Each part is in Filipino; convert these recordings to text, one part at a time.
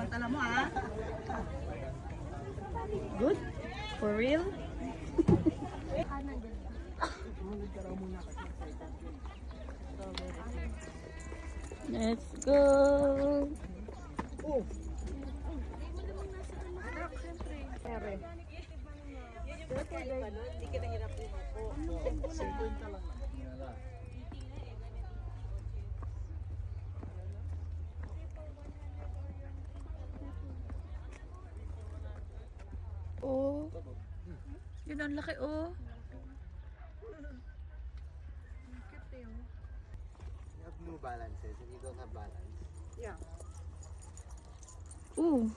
Samantala mo ha. Good? For real? Let's go! Oh! Hindi ka nahirap po. 50 lang. Oh. Yun ang laki oh. You have blue balances and you don't have balance. Yeah. Ooh.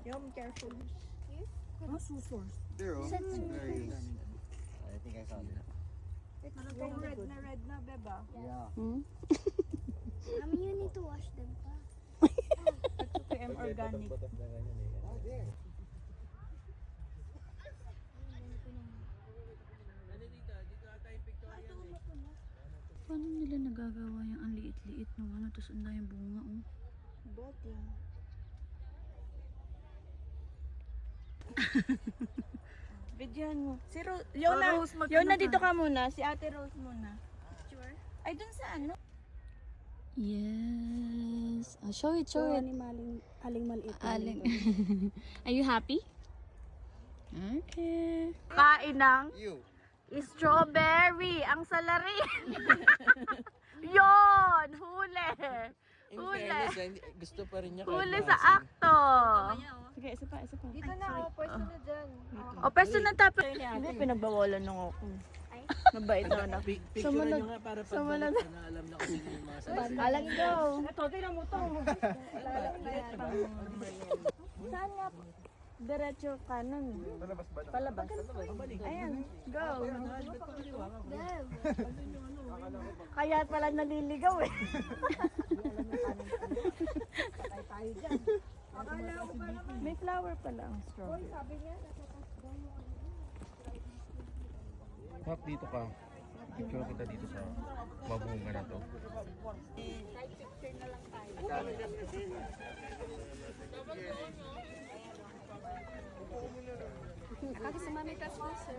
Yum, careful. Ano susors? They're all very... I think I found it. It's going red na, beba. Yeah. Hmm? You need to wash them pa. It's okay, I'm organic. Oh, there. Paano nila nagagawa yung ang liit-liit ng ano, tapos ang daming bunga oh. Boating. Videohan mo. Si Yona, Yona dito ka muna. Si Ate Rose muna. Sure. Ay, dun sa ano? Yes. Oh, show it, show it. Aling maliit. Aling. Are you happy? Okay. Kain ng You. strawberry. Ang salarin. Yon! Huli! Huli! Gusto pa rin niya. Huli sa akto! Sige, isa pa, isa pa. Dito na ako, pwesto na dyan. O, pwesto na tapos. Hindi, pinagbawalan ng ako. Mabait na anak. Picture nyo nga para pagbalik na alam na kung sino yung mga size. Alang ikaw. Ito, tingnan mo to. Saan nga po? Diretso kanan. Palabas ba? Palabas. Ayan, go. Dev. Kaya pala naliligaw eh. May flower pala ang strawberry. Hap, dito ka. Picture kita dito sa mabunga na to. Nakakasama may kasma, sir.